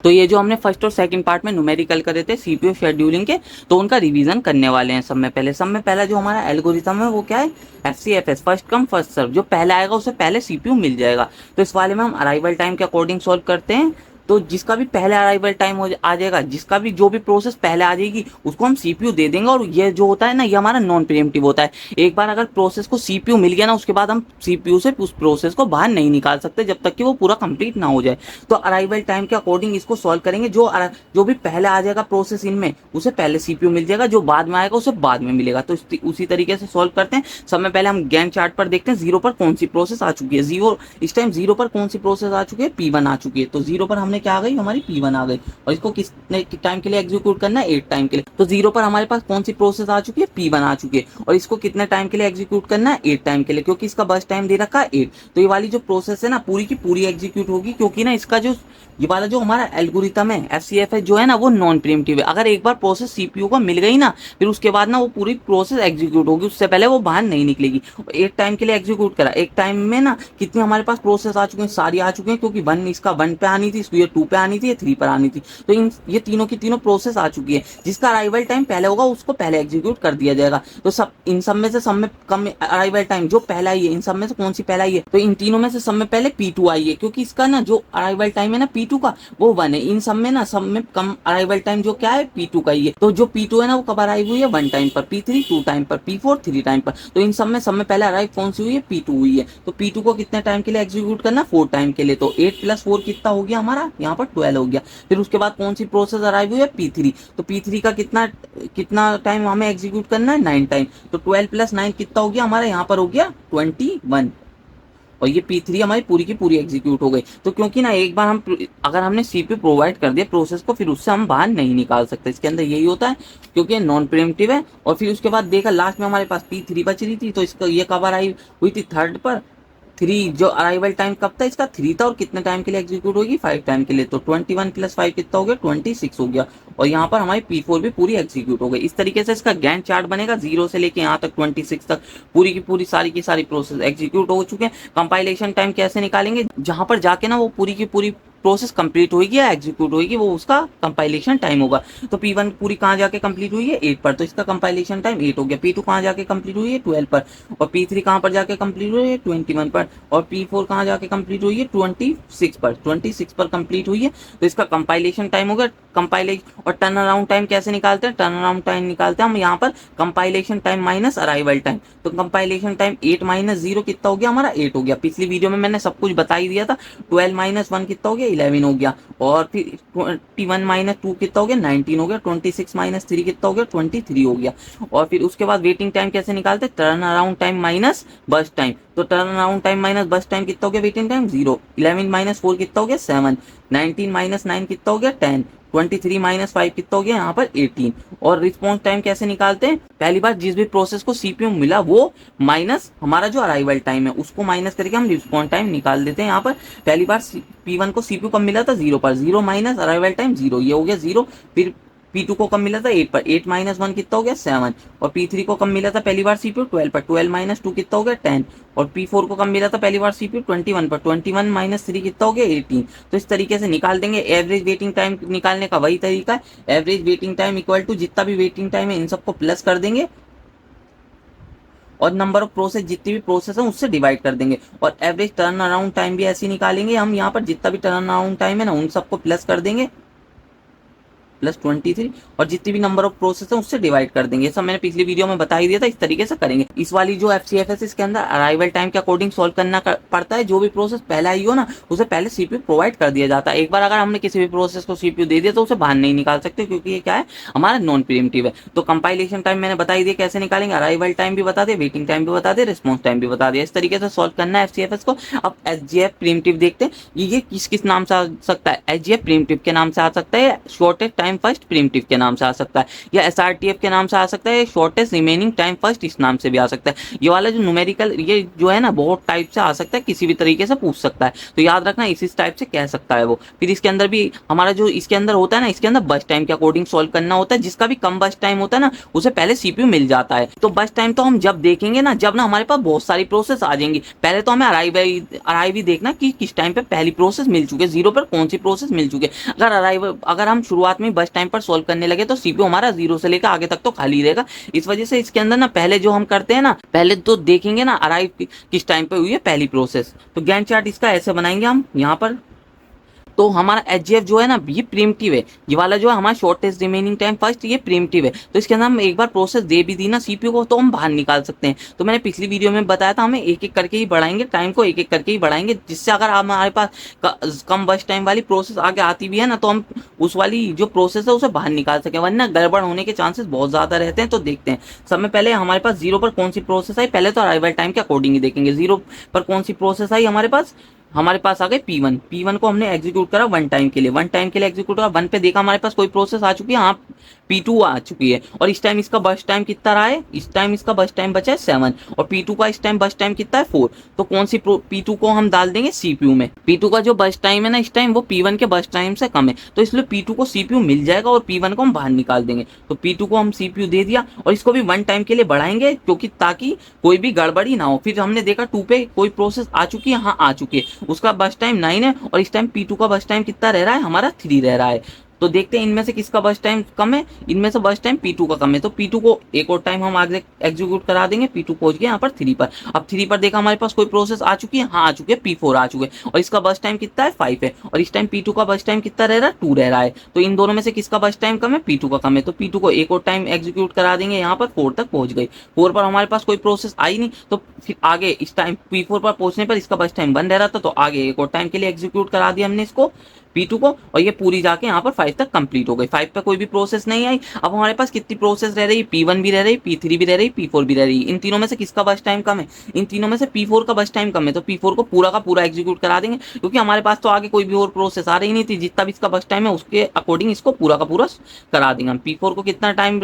तो ये जो हमने फर्स्ट और सेकंड पार्ट में न्यूमेरिकल करे थे सीपीयू शेड्यूलिंग के, तो उनका रिवीजन करने वाले हैं। सब में पहला जो हमारा एल्गोरिथम है वो क्या है, FCFS, first come first serve. जो पहले आएगा उसे पहले सीपीयू मिल जाएगा। तो इस वाले में हम अराइवल टाइम के अकॉर्डिंग सॉल्व करते हैं। तो जिसका भी पहले अराइवल टाइम हो आ जाएगा, जिसका भी जो भी प्रोसेस पहले आ जाएगी उसको हम सीपीयू दे देंगे। और ये जो होता है ना, ये हमारा नॉन प्रीएम्प्टिव होता है। एक बार अगर प्रोसेस को सीपीयू मिल गया ना, उसके बाद हम सीपीयू से उस प्रोसेस को बाहर नहीं निकाल सकते जब तक कि वो पूरा कंप्लीट ना हो जाए। तो अराइवल टाइम के अकॉर्डिंग इसको सॉल्व करेंगे। जो भी पहले आ जाएगा प्रोसेस इनमें, उसे पहले सीपीयू मिल जाएगा, जो बाद में आएगा उसे बाद में मिलेगा। तो उसी तरीके से सॉल्व करते हैं। सब में पहले हम गैंट चार्ट पर देखते हैं जीरो पर कौन सी प्रोसेस आ चुकी है। इस टाइम जीरो पर कौन सी प्रोसेस आ चुकी है, P1 आ चुकी है। तो जीरो पर हमने क्या आ गई, हमारी P1 आ गई। और इसको कितने टाइम के लिए एग्जीक्यूट करना है, 8 टाइम के लिए। तो जीरो पर हमारे पास कौन सी प्रोसेस आ चुकी है, P1 आ चुकी है। और इसको कितने टाइम के लिए एग्जीक्यूट करना है, 8 टाइम के लिए, क्योंकि इसका बस टाइम दे रखा है 8। तो ये वाली जो प्रोसेस है ना, पूरी की पूरी एग्जीक्यूट होगी, क्योंकि ना इसका जो ये वाला जो हमारा एल्गोरिथम है FCFS जो है ना, वो नॉन प्रीएम्प्टिव है। अगर एक बार प्रोसेस सीपीयू को मिल गई ना, फिर उसके बाद ना वो पूरी प्रोसेस एग्जीक्यूट होगी, उससे पहले वो बाहर नहीं निकलेगी। एक टाइम के लिए एग्जीक्यूट करा, एक टाइम में ना कितनी हमारे पास प्रोसेस आ चुकी है, सारी आ चुकी है। क्योंकि इसका 1 पे आनी थी, ये 2 पे आनी थी, ये 3 पर आनी थी। तो ये तीनों की तीनों प्रोसेस आ चुकी है। जिसका अराइवल टाइम पहले होगा उसको पहले एग्जीक्यूट कर दिया जाएगा। तो इन सब में से सब में कम अराइवल टाइम जो पहला आई है, इन सब में से कौन सी पहला आई है, तो इन तीनों में से सब में पहले P2 आई है। क्योंकि इसका ना जो अराइवल टाइम है ना P2 का, वो 1 है। इन सब में ना सब में कम अराइवल टाइम जो क्या है, P2 का ही है। तो जो P2 है ना, वो कब अराइव हुई है, 1 टाइम पर, P3 2 टाइम पर, P4 3 टाइम पर। तो इन सब में पहले अराइव कौन सी हुई है, P2 हुई है। तो P2 को कितने टाइम के लिए एग्जीक्यूट करना, 4 टाइम के लिए। तो 8 + 4 कितना हो गया हमारा, यहाँ पर 12 हो गया। फिर उसके बाद कौन सी प्रोसेस अराइव हुई है, P3। तो P3 का कितना टाइम हमें एग्जीक्यूट करना है, 9 टाइम। तो 12 + 9 कितना हो गया हमारा, यहाँ पर हो गया 21। और ये P3 हमारी पूरी की पूरी एग्जीक्यूट हो गई। तो क्योंकि ना एक बार अगर हमने सीपीयू प्रोवाइड कर दिया प्रोसेस को, फिर उससे हम बाहर नहीं निकाल सकते। इसके अंदर यही होता है, क्योंकि ये नॉन प्रीएम्प्टिव है। और फिर उसके बाद देखा लास्ट में हमारे पास P3 बच रही थी, तो इसका ये कब आई हुई थी, थर्ड पर। 3 जो अराइवल टाइम कब था इसका, 3 था। और कितने टाइम के लिए एग्जीक्यूट होगी, 5 टाइम के लिए। तो 21 + 5 कितना हो गया, 26 हो गया। और यहाँ पर हमारी P4 भी पूरी एग्जीक्यूट हो गई। इस तरीके से इसका गैंट चार्ट बनेगा, 0 से लेके यहाँ तक 26 तक पूरी की पूरी सारी की सारी प्रोसेस एग्जीक्यूट हो चुके हैं। कंपाइलेशन टाइम कैसे निकालेंगे, जहां पर जाके ना वो पूरी की पूरी प्रोसेस कंप्लीट होगी या एग्जीक्यूट होगी, वो उसका कंपाइलेशन टाइम होगा। तो P1 पूरी कहाँ जाके कंप्लीट हुई है, 8 पर, तो इसका कंपाइलेशन टाइम 8 हो गया। P2 कहाँ जाके कंप्लीट हुई है, 12 पर। और P3 कहाँ पर जाके कंप्लीट हुई है, 21 पर। और P4 कहाँ जाके कंप्लीट हुई है, 26 पर। 26 पर कंप्लीट हुई है, तो इसका कंपाइलेशन टाइम हो गया। कंपाइलेशन और टर्न अराउंड टाइम कैसे निकालते हैं, टर्न अराउंड टाइम निकालते हैं हम यहाँ पर compilation time minus arrival time. तो कंपाइलेशन टाइम 8 - 0 कितना हो गया हमारा, 8 हो गया। पिछली वीडियो में मैंने सब कुछ बता ही दिया था। 12 - 1 कितना हो गया, 11 हो गया। और फिर 21 - 2 कितना हो गया, 19 हो गया। 26 - 3 कितना हो गया, 23 हो गया। और फिर उसके बाद वेटिंग टाइम कैसे निकालते हैं, टर्न अराउंड टाइम माइनस बस टाइम। तो टर्न अराउंड टाइम माइनस बस टाइम कितना हो गया, वेटिंग टाइम 0। 11 - 4 कितना हो गया, 7। 19 - 9 कितना हो गया, 10। 23 - 5 कितना हो गया यहाँ पर, 18। और रिस्पॉन्स टाइम कैसे निकालते हैं, पहली बार जिस भी प्रोसेस को सीपीयू मिला वो माइनस हमारा जो अराइवल टाइम है उसको माइनस करके हम रिस्पॉन्स टाइम निकाल देते हैं। यहाँ पर पहली बार P1 को सीपीयू कब मिला था, 0 पर। 0 माइनस अराइवल टाइम 0, ये हो गया 0। फिर P2 को कब मिला था, 8 पर। 8 - 1 कितना हो गया, 7। और P3 को कब मिला था पहली बार सीपीयू, 12 पर। 12 - 2 कितना हो गया, 10। और P4 को कब मिला था पहली बार सीपीयू, 21 पर। 21 - 3 कितना हो गया, 18। तो इस तरीके से निकाल देंगे। एवरेज वेटिंग टाइम निकालने का वही तरीका है। Average waiting time equal to जितना भी वेटिंग टाइम है इन सबको प्लस कर देंगे, और नंबर ऑफ प्रोसेस जितनी भी प्रोसेस है उससे डिवाइड कर देंगे। और एवरेज टर्न अराउंड टाइम भी ऐसे निकालेंगे हम, यहाँ पर जितना भी टर्न अराउंड टाइम है ना उन सबको प्लस कर देंगे, +23। और जितनी भी नंबर ऑफ प्रोसेस है उससे डिवाइड कर देंगे। ये सब मैंने पिछली वीडियो में बता ही दिया था, इस तरीके से करेंगे। इस वाली जो FCFS इसके अंदर अराइवल टाइम के अकॉर्डिंग सॉल्व करना पड़ता है। जो भी प्रोसेस पहले आई हो ना, उसे पहले सीपीयू प्रोवाइड कर दिया जाता है। एक बार अगर हमने किसी भी प्रोसेस को सीपीयू दे दिया तो उसे बाहर नहीं निकाल सकते, क्योंकि ये क्या है, हमारा नॉन प्रीएम्प्टिव है। तो कंपाइलेशन टाइम मैंने बता ही दिया कैसे निकालेंगे, अराइवल टाइम भी बता दिया, वेटिंग टाइम भी बता दिया, रिस्पॉन्स टाइम भी बता दिया। इस तरीके से सॉल्व करना है FCFS को। अब SGF प्रीएम्प्टिव देखते हैं। ये किस किस नाम से आ सकता है, SGF प्रीएम्प्टिव के नाम से आ सकता है, shortest time time first primitive के नाम से आ सकता है, या SRTF के नाम से आ सकता है, शॉर्टेस्ट रिमेनिंग टाइम फर्स्ट इस नाम से भी आ सकता है। ये वाला जो न्यूमेरिकल ये जो है ना बहुत टाइप से आ सकता है, किसी भी तरीके से पूछ सकता है, तो याद रखना इस टाइप से कह सकता है वो। फिर इसके अंदर भी हमारा जो इसके अंदर होता है ना, इसके अंदर बस टाइम के अकॉर्डिंग सॉल्व करना होता है, जिसका भी कम बस टाइम होता है ना उसे पहले CPU मिल जाता है। तो बस टाइम तो हम जब देखेंगे ना जब ना हमारे पास बहुत सारी प्रोसेस आ जाएंगी, पहले तो हमें अराइव देखना कि किस टाइम पे पहली प्रोसेस मिल चुकी है, जीरो पर कौन सी प्रोसेस मिल चुकी है। अगर हम शुरुआत में बस टाइम पर सॉल्व करने लगे तो CPU हमारा 0 से लेकर आगे तक तो खाली रहेगा। इस वजह से इसके अंदर ना पहले जो हम करते हैं ना, पहले तो देखेंगे ना अराइव किस टाइम पे हुई है पहली प्रोसेस। तो गैंट चार्ट इसका ऐसे बनाएंगे हम यहाँ पर। तो हमारा HGF जो है ना ये प्रिमिटिव है, ये वाला जो है हमारा शॉर्टेस्ट रिमेनिंग टाइम फर्स्ट, ये प्रिमिटिव है। तो इसके अंदर हम एक बार प्रोसेस दे भी दी ना CPU को तो हम बाहर निकाल सकते हैं। तो मैंने पिछली वीडियो में बताया था हमें एक एक करके ही बढ़ाएंगे, टाइम को एक एक करके ही बढ़ाएंगे, जिससे अगर हमारे पास कम बस टाइम वाली प्रोसेस आगे आती भी है ना तो हम उस वाली जो प्रोसेस है उसे बाहर निकाल सकें, वरना गड़बड़ होने के चांसेस बहुत ज्यादा रहते हैं। तो देखते हैं सब में पहले हमारे पास 0 पर कौन सी प्रोसेस आई, पहले तो अराइवल टाइम के अकॉर्डिंग ही देखेंगे। 0 पर कौन सी प्रोसेस आई हमारे पास आ गए P1 को हमने एग्जीक्यूट करा 1 टाइम के लिए एग्जीक्यूट करा। 1 पे देखा हमारे पास कोई प्रोसेस आ चुकी है, हाँ P2 आ चुकी है, और इस टाइम इसका बस टाइम कितना रहा है, इस टाइम इसका बस टाइम बचा है 7, और P2 का इस टाइम बस टाइम कितना है 4। तो कौन सी P2 को हम डाल देंगे CPU में। P2 का जो बस टाइम है ना इस टाइम वो P1 के बस टाइम से कम है, तो इसलिए P2 को CPU मिल जाएगा और P1 को हम बाहर निकाल देंगे। तो P2 को हम CPU दे दिया और इसको भी 1 टाइम के लिए बढ़ाएंगे, क्योंकि ताकि कोई भी गड़बड़ी ना हो। फिर हमने देखा 2 पे कोई प्रोसेस आ चुकी है, हाँ आ चुकी है, उसका बस टाइम 9 है, और इस टाइम P2 का बस टाइम कितना रह रहा है हमारा 3 रह रहा है। तो देखते हैं इनमें से किसका बस टाइम कम है, इनमें से बस टाइम P2 का कम है। तो P2 को एक और टाइम हम आगे एग्जीक्यूट करा देंगे। P2 पहुंच गया यहाँ पर 3 पर। अब 3 पर देखा हमारे पास कोई प्रोसेस आ चुकी है, हाँ आ चुकी है, P4 आ चुके हैं, और इसका बस टाइम कितना है 5 है, और इस टाइम P2 का बस टाइम कितना रह रहा है 2 रह रहा है। तो इन दोनों में से किसका बस टाइम कम है, P2 का कम है। तो P2 को एक और टाइम एग्जीक्यूट करा देंगे, यहाँ पर 4 तक पहुंच गई। 4 पर हमारे पास कोई प्रोसेस आई नहीं, तो फिर आगे इस टाइम P4 पर पहुंचने पर इसका बस टाइम 1 रह रहा था, तो आगे एक और टाइम के लिए एग्जीक्यूट करा दिया हमने इसको P2 को, और ये पूरी जाके यहाँ पर 5 तक कंप्लीट हो गई। 5 पे कोई भी प्रोसेस नहीं आई। अब हमारे पास कितनी प्रोसेस रह रही, P1 भी रह रही, P3 भी रह रही, P4 भी रह रही। इन तीनों में से किसका बस टाइम कम है, इन तीनों में से P4 का बस टाइम कम है। तो P4 को पूरा का पूरा एग्जीक्यूट करा देंगे, क्योंकि हमारे पास तो आगे कोई भी और प्रोसेस आ रही नहीं थी। जितना भी इसका बस टाइम है उसके अकॉर्डिंग इसको पूरा का पूरा करा देंगे हम। P4 को कितना टाइम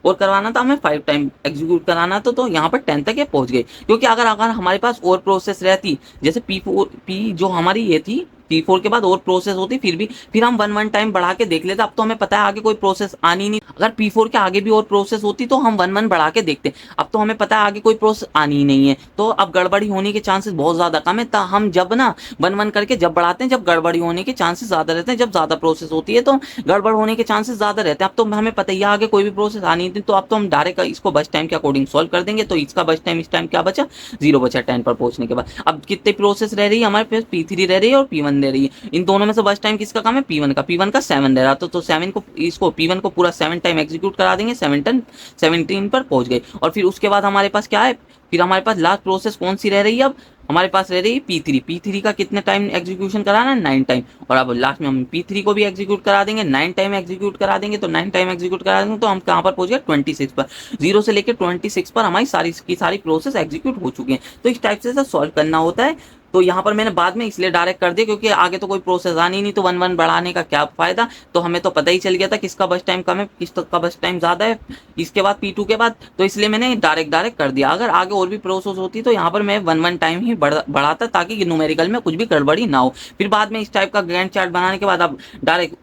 और करवाना था हमें, 5 टाइम एग्जीक्यूट कराना था, तो यहाँ पर 10 तक ये पहुंच गई। क्योंकि अगर हमारे पास और प्रोसेस रहती, जैसे P जो हमारी ये थी P4 के बाद और प्रोसेस होती, फिर हम 1 टाइम बढ़ा के देख लेते। अब तो हमें पता है आगे कोई प्रोसेस आनी नहीं। अगर P4 के आगे भी और प्रोसेस होती तो हम 1 बढ़ा के देखते। अब तो हमें पता है आगे कोई प्रोसेस आनी ही नहीं है, तो अब गड़बड़ी होने के चांसेस बहुत ज्यादा कम है। हम जब ना 1 करके जब बढ़ाते हैं, जब गड़बड़ी होने के चांसेस ज्यादा रहते हैं, जब ज्यादा प्रोसेस होती है तो गड़बड़ होने के चांसेस ज्यादा रहते हैं। अब तो हमें पता है आगे कोई भी प्रोसेस आनी थी, तो अब तो हम डायरेक्ट इसको बस टाइम के अकॉर्डिंग सॉल्व कर देंगे। तो इसका बस टाइम इस टाइम क्या बचा, 0 बचा 10 पर पहुंचने के बाद। अब कितने प्रोसेस रह रही है हमारे पास, P3 रह रही है और P1 रह रही है। इन दोनों में से बस टाइम किसका कम है, P1 का। P1 का 7 रह रहा था, तो 7 को इसको P1 को पूरा 7 टाइम एग्जीक्यूट करा देंगे। 17 पर पहुंच गए। और फिर उसके बाद हमारे पास क्या है, फिर हमारे पास लास्ट प्रोसेस कौन सी रह रही है, अब हमारे पास रह रही है P3 का कितने टाइम एग्जीक्यूशन कराना है, 9 टाइम। और अब लास्ट में हम P3 को भी एग्जीक्यूट करा देंगे, 9 टाइम एग्जीक्यूट करा देंगे। तो 9 टाइम एग्जीक्यूट करा देंगे तो हम कहाँ पर पहुंच गए, 26 पर। 0 से लेकर 26 पर हमारी सारी प्रोसेस एग्जीक्यूट हो चुकी है। तो इस टाइप से सॉल्व करना होता है। तो यहाँ पर मैंने बाद में इसलिए डायरेक्ट कर दिया, क्योंकि आगे तो कोई प्रोसेस आनी नहीं, तो 1 बढ़ाने का क्या फायदा। तो हमें तो पता ही चल गया था किसका बस टाइम कम है, किसका बस टाइम ज्यादा है इसके बाद P2 के बाद। तो इसलिए मैंने डायरेक्ट कर दिया। अगर आगे और भी प्रोसेस होती तो यहाँ पर मैं 1 टाइम ही बढ़ाता, ताकि न्यूमेरिकल में कुछ भी गड़बड़ी ना हो। फिर बाद में इस टाइप का गैंट चार्ट बनाने के बाद आप डायरेक्ट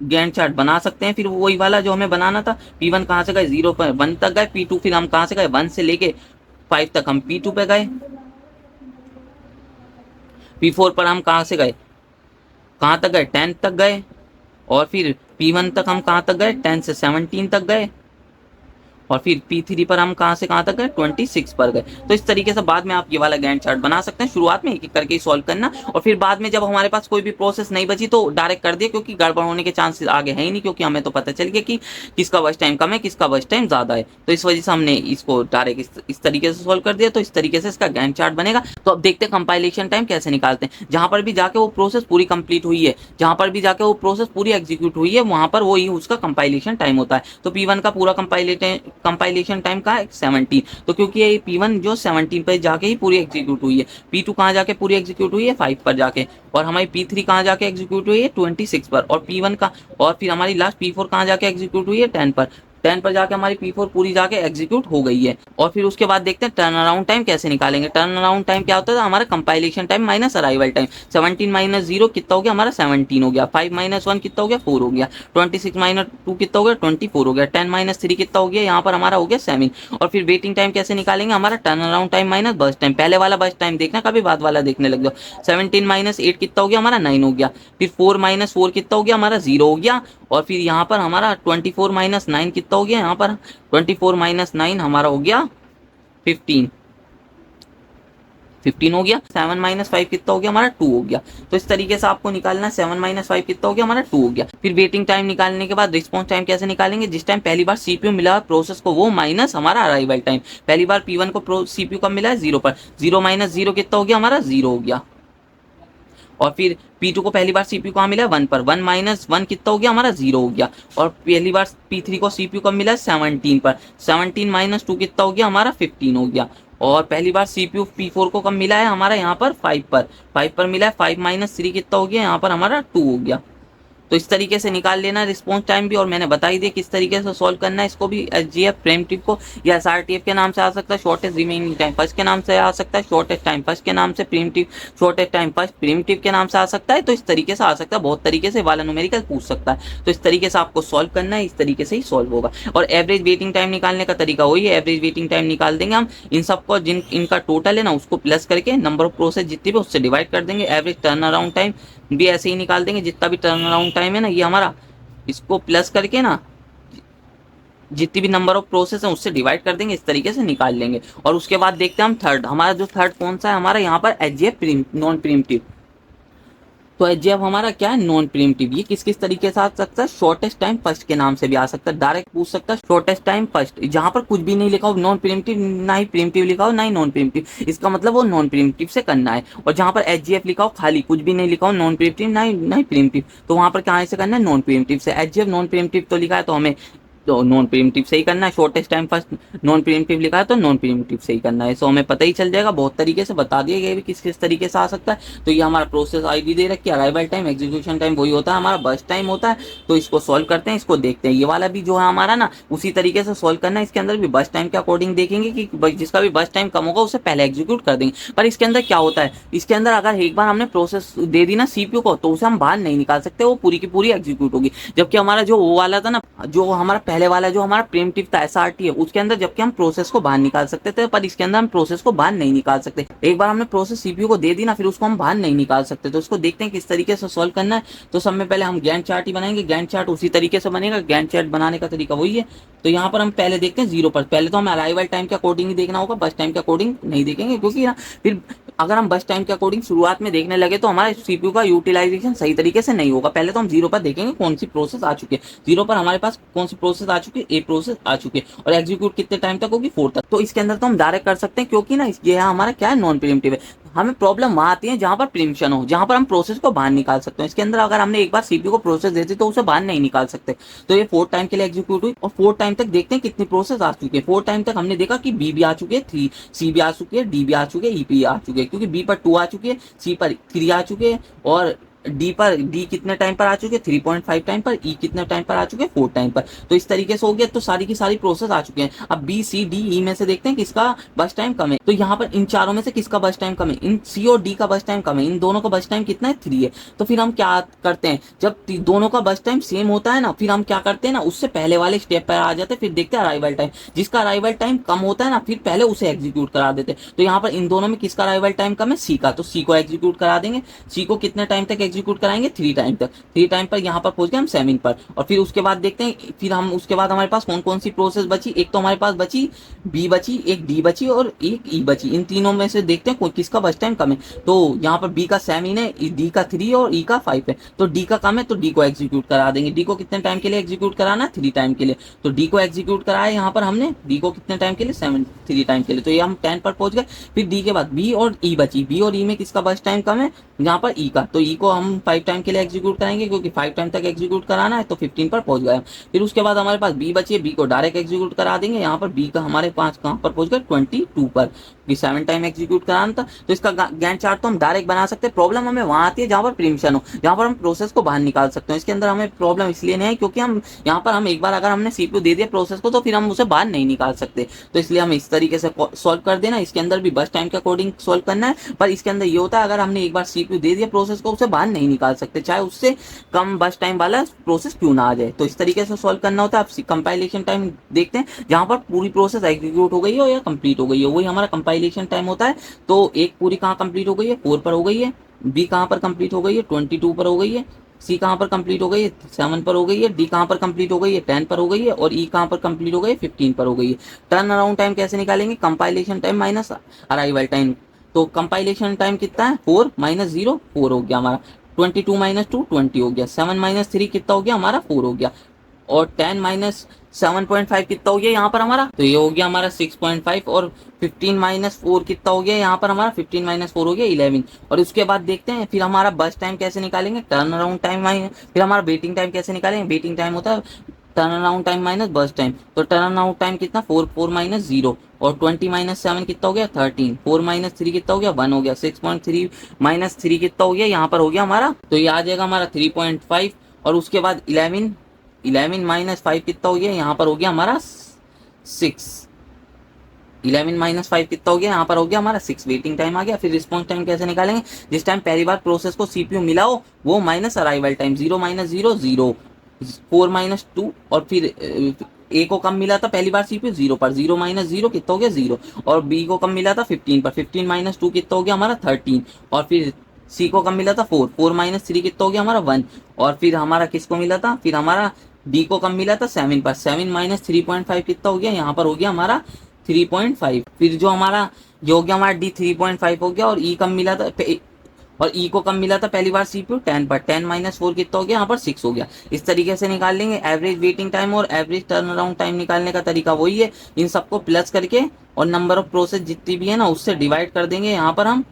गैंट चार्ट बना सकते हैं। फिर वही वाला जो हमें बनाना था, P1 कहाँ से गए 0 पर 1 तक गए, P2 फिर हम कहाँ से गए 1 से लेके 5 तक हम P2 पे गए। P4 पर हम कहाँ से गए, कहाँ तक गए 10 तक गए। और फिर P1 तक हम कहाँ तक गए, 10 से 17 तक गए। और फिर P3 पर हम कहाँ से कहाँ तक गए, 26 पर गए। तो इस तरीके से बाद में आप ये वाला गैंट चार्ट बना सकते हैं। शुरुआत में एक एक करके ही सॉल्व करना, और फिर बाद में जब हमारे पास कोई भी प्रोसेस नहीं बची तो डायरेक्ट कर दिया, क्योंकि गड़बड़ होने के चांसेस आगे है ही नहीं, क्योंकि हमें तो पता चल गया कि किसका बस टाइम कम है, किसका बस टाइम ज्यादा है। तो इस वजह से हमने इसको डायरेक्ट इस तरीके से सॉल्व कर दिया। तो इस तरीके से इसका गैंट चार्ट बनेगा। तो अब देखते हैं कंपाइलेशन टाइम कैसे निकालते हैं। जहां पर भी जाके वो प्रोसेस पूरी कंप्लीट हुई है, जहां पर भी जाके वो प्रोसेस पूरी एग्जीक्यूट हुई है, वहां पर वो ही उसका कंपाइलेशन टाइम होता है। तो P1 का पूरा कंपाइलेशन टाइम कहाँ है 17। तो क्योंकि ये P1 जो 17 पर जाके ही पूरी एग्जीक्यूट हुई है, P2 कहाँ जाके पूरी एग्जीक्यूट हुई है 5 पर जाके, और हमारी P3 कहाँ जाके एग्जीक्यूट हुई है 26 पर, और P1 का, और फिर हमारी लास्ट P4 कहाँ जाके एग्जीक्यूट हुई है 10 पर। 10 पर जाके हमारी P4 पूरी जाके एग्जीक्यूट हो गई है। और फिर उसके बाद देखते हैं टर्न अराउंड टाइम कैसे निकालेंगे। टर्न अराउंड टाइम क्या होता है, हमारा compilation time minus arrival time. 17 minus 0 कितना हो गया हमारा 17 हो गया, 5 माइनस 1 कितना हो गया 4 हो गया, 26 माइनस 2 कितना हो गया 24 हो गया, 10 माइनस 3 कितना हो गया यहाँ पर हमारा हो गया 7। और फिर वेटिंग टाइम कैसे निकालेंगे, हमारा turn around time minus burst time. पहले वाला बर्स्ट टाइम देखना, कभी बाद वाला देखने लग जाओ। 17 माइनस 8 कितना हो गया हमारा 9 हो गया, फिर 4 माइनस 4 कितना हो गया हमारा 0 हो गया, और फिर यहाँ पर हमारा 24 माइनस 9 कितना हो गया यहाँ पर 24 माइनस 9 हमारा हो गया 15 हो गया। 7 माइनस 5 कितना हो गया हमारा 2 हो गया। तो इस तरीके से आपको निकालना है। 7 माइनस 5 कितना हो गया हमारा 2 हो गया। फिर वेटिंग टाइम निकालने के बाद रिस्पॉन्स टाइम कैसे निकालेंगे, जिस टाइम पहली बार सीपीयू मिला है प्रोसेस को वो माइनस हमारा अराइवल टाइम। पहली बार P1 को सीपीयू कब मिला है 0 पर, 0 माइनस 0 कितना हो गया हमारा 0 हो गया। और फिर P2 को पहली बार सीपीयू कहाँ मिला है 1 पर, 1 माइनस 1 कितना हो गया हमारा 0 हो गया। और पहली बार P3 को सीपीयू कब मिला है 17 पर, 17 माइनस 2 कितना हो गया हमारा 15 हो गया। और पहली बार सीपीयू P4 को कब मिला है हमारा यहाँ पर 5 पर, 5 पर मिला है, 5 माइनस 3 कितना हो गया यहाँ पर हमारा 2 हो गया। तो इस तरीके से निकाल लेना रिस्पॉन्स टाइम भी, और मैंने बता ही दिया किस तरीके से सॉल्व करना है इसको भी। SGF प्रीमिटिव को या SRTF के नाम से आ सकता है, शॉर्टेस्ट रिमेनिंग टाइम फर्स्ट के नाम से आ सकता है, शॉर्टेस्ट टाइम फर्स्ट के नाम से, primitive shortest time first primitive के नाम से आ सकता है। तो इस तरीके से आ सकता है, बहुत तरीके से वाला न्यूमेरिकल पूछ सकता है। तो इस तरीके से आपको सॉल्व करना है, इस तरीके से ही सॉल्व होगा। और एवरेज वेटिंग टाइम निकालने का तरीका वही है, एवरेज वेटिंग टाइम निकाल देंगे हम इन सबको, जिन इनका टोटल है ना उसको प्लस करके नंबर ऑफ प्रोसेस जितनी भी उससे डिवाइड कर देंगे। एवरेज टर्न अराउंड टाइम भी ऐसे ही निकाल देंगे, जितना भी टर्न अराउंड टाइम है ना ये हमारा, इसको प्लस करके ना जितनी भी नंबर ऑफ प्रोसेस है उससे डिवाइड कर देंगे, इस तरीके से निकाल लेंगे। और उसके बाद देखते हैं हम थर्ड, हमारा जो थर्ड कौन सा है हमारा यहाँ पर SGF नॉन प्रीमिटिव। तो SGF हमारा क्या है नॉन प्रीमिटिव। ये किस किस तरीके से आ सकता है, शॉर्टेस्ट टाइम फर्स्ट के नाम से भी आ सकता है, डायरेक्ट पूछ सकता है शॉर्टेस्ट टाइम फर्स्ट, जहां पर कुछ भी नहीं लिखा हो, नॉन प्रीमिटिव ना ही प्रीमिटिव लिखा हो ना ही नॉन प्रीमिटिव, इसका मतलब वो नॉन प्रीमिटिव से करना है। और जहां पर SGF लिखा हो खाली, कुछ भी नहीं लिखा हो, नॉन प्रीमिटिव ना ही प्रीमिटिव, तो वहां पर कहाँ से करना है नॉन प्रीमिटिव से। SGF नॉन प्रीमिटिव तो लिखा है तो हमें तो नॉन प्रीमिटिव से ही करना है, shortest time first non primitive लिखा है तो नॉन प्रीमिटिव से ही करना है। सो हमें पता ही चल जाएगा, बहुत तरीके से बता दिया गया किस किस तरीके से आ सकता है। तो ये हमारा प्रोसेस आईडी दे रखी है, अराइवल टाइम, एग्जीक्यूशन टाइम वही होता है हमारा, बर्स्ट टाइम होता है। तो इसको सॉल्व करते हैं, इसको देखते हैं। ये वाला भी जो है हमारा ना उसी तरीके से सॉल्व करना है, इसके अंदर भी बर्स्ट टाइम के अकॉर्डिंग देखेंगे कि जिसका भी बर्स्ट टाइम कम होगा उससे पहले एग्जीक्यूट कर देंगे। पर इसके अंदर क्या होता है, इसके अंदर अगर एक बार हमने प्रोसेस दे दी ना सीपीयू को तो उसे हम बाहर नहीं निकाल सकते, वो पूरी की पूरी एग्जीक्यूट होगी। जबकि हमारा जो वो वाला था ना, जो हमारा पहले वाला जो हमारा प्रीमिटिव था SRT है, उसके अंदर जबकि हम प्रोसेस को बाहर निकाल सकते थे, पर इसके अंदर हम प्रोसेस को बाहर नहीं निकाल सकते। एक बार हमने प्रोसेस सीपीयू को दे दी ना, फिर उसको हम बाहर नहीं निकाल सकते। तो इसको देखते हैं किस तरीके से सॉल्व करना है। तो सब में पहले हम गैंट चार्ट ही बनाएंगे, गैंट चार्ट उसी तरीके से बनेगा, गैंट चार्ट बनाने का तरीका वही है। तो यहाँ पर हम पहले देखते हैं 0 पर, पहले तो हमें अराइवल टाइम के अकॉर्डिंग ही देखना होगा, बस टाइम के अकॉर्डिंग नहीं देखेंगे, क्योंकि ना फिर अगर हम बस टाइम के अकॉर्डिंग शुरुआत में देखने लगे तो हमारा सीपीयू का यूटिलाइजेशन सही तरीके से नहीं होगा। पहले तो हम 0 पर देखेंगे कौन सी प्रोसेस आ चुकी है, 0 पर हमारे पास कौन सी प्रोसेस आ चुकी है, ए प्रोसेस आ चुकी है, और एग्जीक्यूट कितने टाइम तक होगी 4 तक। तो इसके अंदर तो हम डायरेक्ट कर सकते हैं, क्योंकि ना ये हमारा क्या है नॉन प्रीमिटिव है। हमें प्रॉब्लम वहां आती है जहां पर प्रीमिशन हो, जहां पर हम प्रोसेस को बाहर निकाल सकते हैं। इसके अंदर अगर हमने एक बार सीपीयू को प्रोसेस दे दी तो उसे बाहर नहीं निकाल सकते। तो ये 4 टाइम के लिए एग्जीक्यूट हुई, और 4 टाइम तक देखते हैं कितनी प्रोसेस आ चुकी है। 4 टाइम तक हमने देखा कि बी भी आ चुकी है, 3 सी भी आ चुकी है, डी भी आ चुकी है, ई भी आ चुकी है, क्योंकि बी पर 2 आ चुकी है, सी पर 3 आ चुके हैं, और डी कितने टाइम पर आ चुके हैं 3.5 टाइम पर, ई कितने टाइम पर आ चुके हैं 4 टाइम पर। तो इस तरीके से हो गया, तो सारी की सारी प्रोसेस आ चुके हैं। अब बी सी डी ई में से देखते हैं किसका बस टाइम कम है। तो यहाँ पर इन चारों में से किसका बस टाइम कम है, इन सी और डी का बस टाइम कम है, इन दोनों का बस टाइम कितना है 3 है। तो फिर हम क्या करते हैं, जब दोनों का बस टाइम सेम होता है ना, फिर हम क्या करते हैं ना, उससे पहले वाले स्टेप पर आ जाते हैं, फिर देखते हैं अराइवल टाइम, जिसका अराइवल टाइम कम होता है ना फिर पहले उसे एग्जीक्यूट करा देते हैं। तो यहाँ पर इन दोनों में किसका अराइवल टाइम कम है, सी का, तो सी को एग्जीक्यूट करा देंगे। सी को कितने टाइम तक एग्जीक्यूट कराएंगे 3 टाइम तक, 3 टाइम पर यहाँ पर पहुंच गए हम 7 पर। और फिर उसके बाद देखते हैं, फिर हम उसके बाद हमारे पास कौन कौन सी प्रोसेस बची। एक तो हमारे पास बची बी बची, एक डी बची और एक ई बची। इन तीनों में से देखते हैं किसका बस टाइम कम है। तो यहाँ पर बी का 7 है, डी का 3 और ई का 5 है। तो डी का कम है तो डी को एग्जीक्यूट करा देंगे। डी को कितने टाइम के लिए एग्जीक्यूट कराना, 3 टाइम के लिए। तो डी को एग्जीक्यूट कराया यहाँ पर हमने, डी को कितने टाइम के लिए 3 टाइम के लिए। तो ये हम 10 पर पहुंच गए। फिर डी के बाद बी और ई बची, बी और ई में किसका बस टाइम कम है, यहाँ पर ई का। तो ई को हम 5 टाइम के लिए एग्जीक्यूट करेंगे, क्योंकि 5 टाइम तक एग्जीक्यूट कराना है, तो 15 पर पहुंच गया। फिर उसके बाद हमारे पास बी बची है, बी को डायरेक्ट एग्जीक्यूट करा देंगे। यहाँ पर बी का हमारे पास कहाँ पर पहुंच गया 22 पर, 7 टाइम एग्जीक्यूट कराना था। तो इसका गैंट चार्ट तो हम डायरेक्ट बना सकते हैं। प्रॉब्लम हमें वहां आती है जहां पर प्रीमिशन हो, जहां पर हम प्रोसेस को बाहर निकाल सकते हैं। इसके अंदर हमें प्रॉब्लम इसलिए नहीं है क्योंकि हम यहाँ पर हम एक बार अगर हमने सीपीयू दे दिया प्रोसेस को, तो फिर हम उसे बाहर नहीं निकाल सकते। तो इसलिए हम इस तरीके से सॉल्व कर देना। इसके अंदर भी बस टाइम के अकॉर्डिंग सॉल्व करना है, पर इसके अंदर ये होता है अगर हमने एक बार सीपीयू दे दिया प्रोसेस को, उसे बाहर नहीं निकाल सकते, चाहे उससे कम बस टाइम वाला प्रोसेस क्यों ना आ जाए। तो इस तरीके से सॉल्व करना होता है। आप कंपाइलेशन टाइम देखते हैं जहां पर पूरी प्रोसेस एग्जीक्यूट हो गई हो या कंप्लीट हो गई हो, वही हमारा कंपाइलेशन टाइम होता है। तो एक पूरी कहाँ कंप्लीट हो गई है, 4 पर हो गई है। बी कहाँ पर कंप्लीट हो गई है, 22 पर हो गई है। सी कहाँ पर कंप्लीट हो गई है, 7 पर हो गई है। डी कहाँ पर कंप्लीट हो गई है, 10 पर हो गई है। और ई कहाँ पर कंप्लीट हो गई है, 15 पर हो गई है। टर्न अराउंड टाइम कैसे निकालेंगे, compilation time minus arrival time. तो कंपाइलेशन टाइम कितना है, 4 माइनस 0 4 हो गया हमारा। 22 माइनस 2 20 हो गया। 7 माइनस 3 कितना हो गया हमारा, 4 हो गया। और 10 माइनस 7.5 कितना हो गया यहाँ पर हमारा, तो ये हो गया हमारा 6.5। और 15 माइनस 4 कितना हो गया यहाँ पर हमारा, 15 माइनस 4 हो गया 11। और उसके बाद देखते हैं फिर हमारा बस टाइम कैसे निकालेंगे, टर्न अराउंड टाइम माइनस, फिर हमारा वेटिंग टाइम कैसे निकालेंगे। वेटिंग टाइम होता है टर्न अराउंड टाइम माइनस बस टाइम। तो टर्न अराउंड टाइम कितना, 4 माइनस 0। और 20 माइनस 7 कितना हो गया, 13। 4 माइनस 3 कितना हो गया, 1 हो गया। 6.3 माइनस 3 कितना हो गया यहाँ पर हो गया हमारा, तो ये आ जाएगा हमारा 3.5। और उसके बाद 11 माइनस 5 कितना हो गया यहाँ पर हो गया हमारा 6। 11 माइनस 5 कितना हो गया यहाँ पर हो गया हमारा 6। वेटिंग टाइम आ गया। फिर रिस्पॉन्स टाइम कैसे निकालेंगे, जिस टाइम पहली बार प्रोसेस को सीपीयू मिला हो वो minus arrival time. 0 minus 0 0, 4 minus 2। और फिर ए को कम मिला था पहली बार सीपीयू 0 पर, 0 माइनस 0 कितना हो गया 0। और बी को कम मिला था 15 पर, 15 माइनस 2 कितना हो गया हमारा 13। और फिर सी को कम मिला था 4, 4 माइनस 3 कितना हो गया हमारा 1। और फिर हमारा किसको मिला था, फिर हमारा डी को कम मिला था 7 पर, 7 माइनस 3.5 कितना हो गया यहाँ पर हो गया हमारा 3.5। फिर जो हमारा ये हो गया हमारा डी 3.5 हो गया। और ई कम मिला था, और ई को कम मिला था पहली बार सीपीयू 10 पर, 10 माइनस 4 कितना हो गया यहाँ पर 6 हो गया। इस तरीके से निकाल लेंगे। एवरेज वेटिंग टाइम और एवरेज टर्न अराउंड टाइम निकालने का तरीका वही है, इन सबको प्लस करके और नंबर ऑफ प्रोसेस जितनी भी है ना उससे डिवाइड कर देंगे। यहाँ पर हम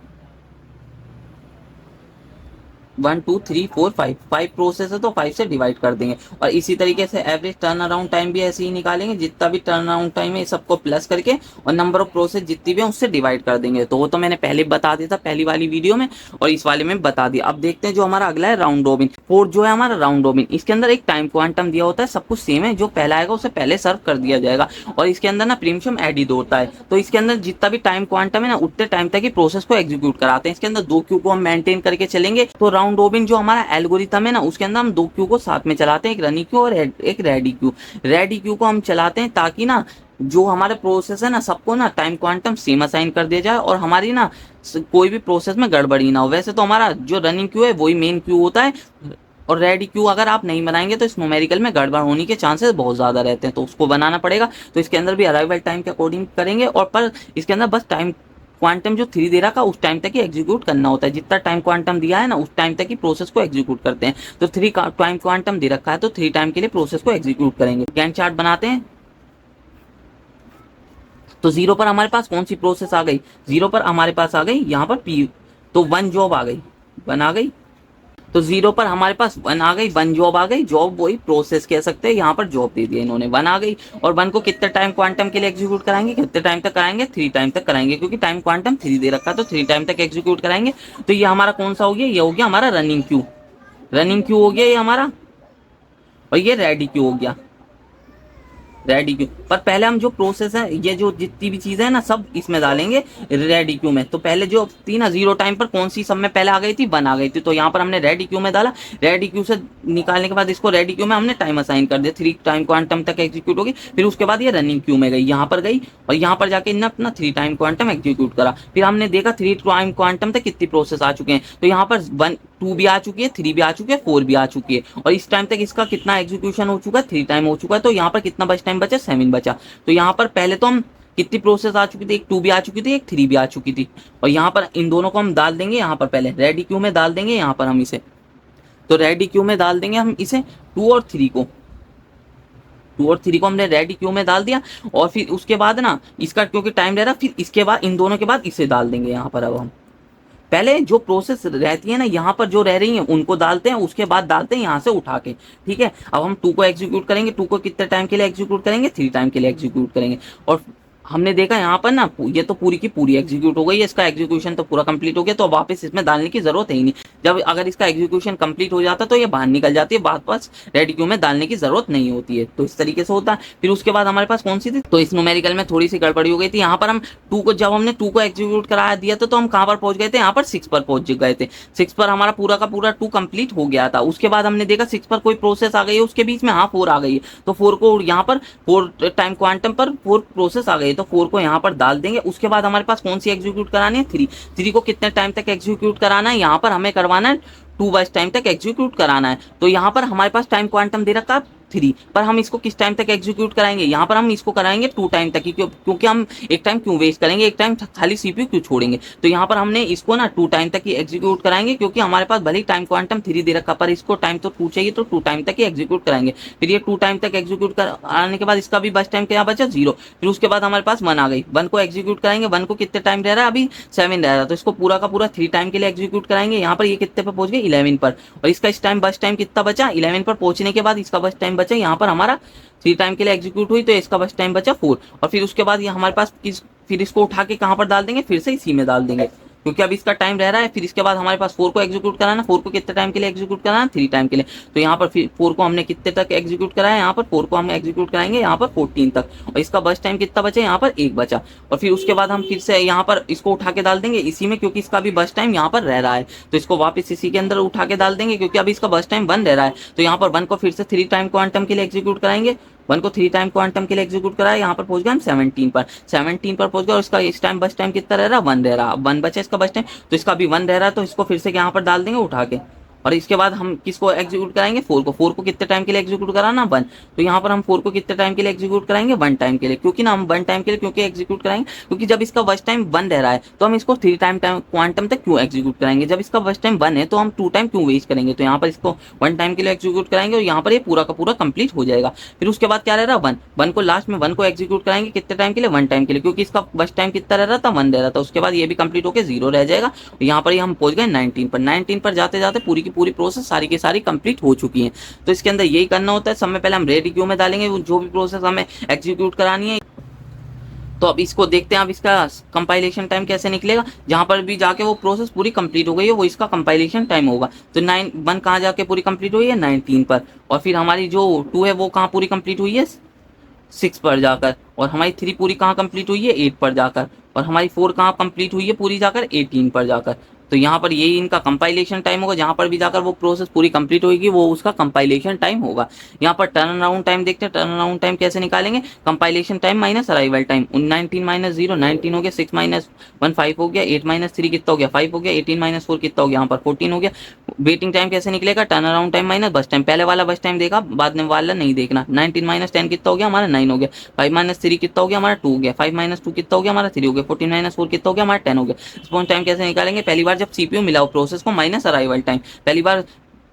1 2 3 4 5 प्रोसेस है तो 5 से डिवाइड कर देंगे। और इसी तरीके से एवरेज टर्न अराउंड टाइम भी ऐसे ही निकालेंगे, जितना भी टर्न अराउंड टाइम है सबको प्लस करके और नंबर ऑफ प्रोसेस जितनी भी है उससे डिवाइड कर देंगे। तो वो तो मैंने पहले बता दिया था पहली वाली वीडियो में, और इस वाले में बता दिया। अब देखते हैं जो हमारा अगला है राउंड रॉबिन। फोर्थ जो है हमारा राउंड रॉबिन, इसके अंदर एक टाइम क्वांटम दिया होता है, सब कुछ सेम है, जो पहला आएगा उसे पहले सर्व कर दिया जाएगा। और इसके अंदर ना प्रीमियम एडिड होता है, तो इसके अंदर जितना भी टाइम क्वांटम है ना उतने टाइम तक ही प्रोसेस को एग्जीक्यूट कराते हैं। इसके अंदर 2 क्यू को हम मेंटेन करके चलेंगे। तो राउंड रॉबिन जो हमारा एल्गोरिथम है ना उसके अंदर हम 2 क्यू को साथ में चलाते हैं, एक रनिंग क्यू और एक रेडी क्यू। रेडी क्यू को हम चलाते हैं ताकि ना जो हमारे प्रोसेस है ना सबको ना टाइम क्वांटम सेम असाइन कर दिया जाए और हमारी ना कोई भी प्रोसेस में गड़बड़ी ना हो। वैसे तो हमारा जो रनिंग क्यू है वही मेन क्यू होता है, और रेडी क्यू अगर आप नहीं बनाएंगे तो इस न्यूमेरिकल में गड़बड़ होने के चांसेस बहुत ज्यादा रहते हैं, तो उसको बनाना पड़ेगा। तो इसके अंदर भी अराइवल टाइम के अकॉर्डिंग करेंगे, और पर इसके अंदर बस टाइम क्वांटम जो 3 दे रखा उस टाइम तक ही एग्जीक्यूट करना होता है। जितना टाइम क्वांटम दिया है ना उस टाइम तक ही प्रोसेस को एग्जीक्यूट करते हैं। तो 3 टाइम क्वांटम दे रखा है तो 3 टाइम के लिए प्रोसेस को एग्जीक्यूट करेंगे। गैंट चार्ट बनाते हैं। तो 0 पर हमारे पास कौन सी प्रोसेस आ गई, 0 पर हमारे पास आ गई यहाँ पर पी, तो 1 जॉब आ गई, 1 आ गई। तो 0 पर हमारे पास 1 आ गई, 1 जॉब आ गई। जॉब वही प्रोसेस कह सकते हैं, यहाँ पर जॉब दे दिया इन्होंने, 1 आ गई। और 1 को कितने टाइम क्वांटम के लिए एग्जीक्यूट कराएंगे, कितने टाइम तक कराएंगे, 3 टाइम तक कराएंगे, क्योंकि टाइम क्वांटम 3 दे रखा है तो 3 टाइम तक एग्जीक्यूट कराएंगे। तो ये हमारा कौन सा हो गया, ये हो गया हमारा रनिंग क्यू, रनिंग क्यू हो गया ये हमारा। और ये रेडी क्यू हो गया, रेडी क्यू। पर पहले हम जो प्रोसेस है ये जो जितनी भी चीजें है ना सब इसमें डालेंगे रेडी क्यू में। तो पहले जो थी ना 0 टाइम पर कौन सी सब में पहले आ गई थी, 1 आ गई थी, तो यहाँ पर हमने रेडी क्यू में डाला। रेडी क्यू से निकालने के बाद इसको रेडी क्यू में हमने टाइम असाइन कर दिया, 3 टाइम क्वांटम तक एग्जीक्यूट होगी। फिर उसके बाद ये रनिंग क्यू में गई, यहाँ पर गई और यहाँ पर जाके इन्हें अपना 3 टाइम क्वांटम एग्जीक्यूट करा। फिर हमने देखा 3 टाइम क्वांटम तक कितनी प्रोसेस आ चुके हैं, तो यहाँ पर 1 2 भी आ चुकी है, 3 भी आ चुकी है, 4 भी आ चुकी है। और इस टाइम तक इसका कितना एग्जीक्यूशन हो चुका है, 3 टाइम हो चुका है। तो यहाँ पर कितना बच टाइम बचा, 7 बचा। तो यहाँ पर पहले तो हम कितनी प्रोसेस आ चुकी थी, एक 2 भी आ चुकी थी, एक 3 भी आ चुकी थी। और यहाँ पर इन दोनों को हम डाल देंगे, यहाँ पर पहले रेडी क्यू में डाल देंगे, यहाँ पर हम इसे, तो रेडी क्यू में डाल देंगे हम इसे 2 और 3 को, 2 और 3 को हमने रेडी क्यू में डाल दिया। और फिर उसके बाद ना इसका क्योंकि टाइम रह रहा, फिर इसके बाद इन दोनों के बाद इसे डाल देंगे यहाँ पर अब हम। पहले जो प्रोसेस रहती है ना यहाँ पर जो रह रही है उनको डालते हैं, उसके बाद डालते हैं यहाँ से उठा के। ठीक है, अब हम 2 को एग्जीक्यूट करेंगे, 2 को कितने टाइम के लिए एग्जीक्यूट करेंगे, 3 टाइम के लिए एग्जीक्यूट करेंगे। और हमने देखा यहाँ पर ना ये तो पूरी की पूरी एग्जीक्यूट हो गई है, इसका एग्जीक्यूशन तो पूरा कंप्लीट हो गया, तो वापस इसमें डालने की जरूरत है ही नहीं। जब अगर इसका एग्जीक्यूशन कंप्लीट हो जाता तो ये बाहर निकल जाती है, वापस रेडी क्यू में डालने की जरूरत नहीं होती है। तो इस तरीके से होता है। फिर उसके बाद हमारे पास कौन सी थी, तो इस न्यूमेरिकल में थोड़ी सी गड़बड़ी हो गई थी। यहाँ पर हम 2 को, जब हमने 2 को एग्जीक्यूट करा दिया था तो हम कहाँ पर पहुंच गए थे, यहाँ पर 6 पर पहुंच गए थे। 6 पर हमारा पूरा का पूरा 2 कंप्लीट हो गया था। उसके बाद हमने देखा 6 पर कोई प्रोसेस आ गई है, उसके बीच में हाँ 4 आ गई है, तो 4 को यहाँ पर 4 टाइम क्वांटम पर 4 प्रोसेस आ गई, तो 4 को यहाँ पर डाल देंगे। उसके बाद हमारे पास कौन सी एग्जीक्यूट करानी है, 3 को कितने टाइम तक एग्जीक्यूट कराना है, यहाँ पर हमें करवाना है 2 बाइस टाइम तक एग्जीक्यूट कराना है। तो यहाँ पर हमारे पास टाइम क्वांटम दे रखा है 3, पर हम इसको किस टाइम तक एग्जीक्यूट कराएंगे, यहाँ पर हम इसको कराएंगे 2 टाइम तक, क्योंकि हम एक टाइम क्यों वेस्ट करेंगे, एक टाइम खाली सीपीयू क्यों छोड़ेंगे। तो यहाँ पर हमने इसको ना 2 टाइम तक ही एग्जीक्यूट कराएंगे, क्योंकि हमारे पास भले ही टाइम क्वांटम 3 दे रखा, पर इसको टाइम तो 2 चाहिए, तो 2 टाइम तक ही एग्जीक्यूट कराएंगे। फिर ये 2 टाइम तक एग्जीक्यूट कराने के बाद इसका भी बस टाइम क्या बचा, 0। फिर उसके बाद हमारे पास 1 आ गई, 1 को एग्जीक्यूट कराएंगे। 1 को कितने टाइम रह रहा है, अभी 7 रह रहा है, तो इसको पूरा का पूरा 3 टाइम के लिए एग्जीक्यूट कराएंगे। यहाँ पर ये कितने पर पहुंच गए, 11 पर, और इसका इस टाइम बस टाइम कितना बचा, 11 पर पहुंचने के बाद इसका बस टाइम बचा यहाँ पर हमारा 3 टाइम के लिए एग्जीक्यूट हुई, तो इसका बस टाइम बचा 4। और फिर उसके बाद ये हमारे पास फिर इसको उठा के कहां पर डाल देंगे, फिर से इसी में डाल देंगे, क्योंकि अब इसका टाइम रह रहा है। फिर इसके बाद हमारे पास 4 को एग्जीक्यूट कराना, 4 को कितने टाइम के लिए एग्जीक्यूट कराना, 3 टाइम के लिए। तो यहाँ पर फिर 4 को हमने कितने तक एग्जीक्यूट कराया, यहाँ पर 4 को हम एग्जीक्यूट कराएंगे यहाँ पर 14 तक, और इसका बस टाइम कितना बचा, यहाँ पर 1 बचा। और फिर उसके बाद हम फिर से यहाँ पर इसको उठा के डाल देंगे इसी में, क्योंकि इसका भी बस टाइम यहाँ पर रह रहा है, तो इसको वापस इसी के अंदर उठा के डाल देंगे, क्योंकि अभी इसका बस टाइम 1 रह रहा है। तो यहाँ पर 1 को फिर से 3 टाइम क्वांटम के लिए एग्जीक्यूट कराएंगे, 1 को 3 टाइम क्वांटम के लिए एग्जीक्यूट कराया, यहाँ पर पहुंच गए हम 17 पर, 17 पर पहुंच गए, और इसका इस टाइम बस टाइम कितना रह रहा है, 1 रह रहा है। 1 बचा इसका बस टाइम, तो इसका भी 1 रह रहा है, तो इसको फिर से यहाँ पर डाल देंगे उठा के। और इसके बाद हम किसको एग्जीक्यूट कराएंगे, 4 को कितने टाइम के लिए एग्जीक्यूट कराना, 1। तो यहाँ पर हम 4 को कितने टाइम के लिए एग्जीक्यूट कराएंगे, 1 टाइम के लिए, क्योंकि ना हम 1 टाइम के लिए क्योंकि एग्जीक्यूट कराएंगे, क्योंकि जब इसका बस टाइम 1 रह रहा है तो हम इसको 3 टाइम क्वांटम तक क्यों एग्जीक्यूट कराएंगे, जब इसका बस टाइम 1 है तो हम 2 टाइम क्यों वेस्ट करेंगे। तो यहाँ पर इसको 1 टाइम के लिए एग्जीक्यूट कराएंगे, और यहाँ पर ये पूरा का पूरा कंप्लीट हो जाएगा। फिर उसके बाद क्या रह रहा है, 1 को लास्ट में 1 को एग्जीक्यूट कराएंगे कितने टाइम के लिए, 1 टाइम के लिए, क्योंकि इसका बस टाइम कितना रह रहा था, 1 रह रहा था। उसके बाद ये भी कंप्लीट होकर 0 रह जाएगा। यहाँ पर हम पहुंच गए 19 पर। 19 पर जाते जाते पूरी की पूरी प्रोसेस सारी की सारी कंप्लीट हो चुकी है। तो इसके अंदर यही करना होता है, सबसे पहले हम रेडी क्यू में डालेंगे जो भी प्रोसेस हमें एग्जीक्यूट करानी है। तो अब इसको देखते हैं, अब इसका कंपाइलेशन टाइम कैसे निकलेगा। जहां पर भी जाके वो प्रोसेस पूरी कंप्लीट हो गई है वो इसका कंपाइलेशन टाइम होगा। तो 1 कहाँ जाके पूरी कंप्लीट हुई है, 19 पर, और फिर हमारी जो 2 है वो कहाँ पूरी कंप्लीट हुई है, 6 पर जाकर, और हमारी 3 पूरी कहाँ कंप्लीट हुई है, 8 पर जाकर, और हमारी 4 कहाँ कंप्लीट हुई है पूरी जाकर, 18 पर जाकर। तो यहाँ पर यही इनका कंपाइलेशन टाइम होगा, जहाँ पर भी जाकर वो प्रोसेस पूरी कंप्लीट होगी वो उसका कंपाइलेशन टाइम होगा। यहाँ पर टर्न अराउंड टाइम देखते हैं, टर्न अराउंड टाइम कैसे निकालेंगे, compilation time minus arrival time. 19 minus 0 19 हो गया, 6 माइनस 1 5 हो गया, 8 माइनस 3 कितना हो गया, 5 हो गया, 18 माइनस 4 कितना हो गया, यहाँ पर 14 हो गया। वेटिंग टाइम कैसे निकलेगा, टर्न अराउंड टाइम माइनस बस टाइम, पहले वाला बस टाइम देखा बाद में वाला नहीं देखना। 19 माइनस 10 कितना हो गया हमारा, 9 हो गया। 5 माइनस 3 कितना हो गया हमारा, 2 हो गया। 5 माइनस 2 कितना हो गया हमारा, 3 हो गया। 14 माइनस 4 कितना हो गया हमारा, 10 हो गया। रिस्पॉन्स टाइम कैसे निकालेंगे, पहली बार जब सीपीयू मिला प्रोसेस को माइनस अराइवल टाइम, पहली बार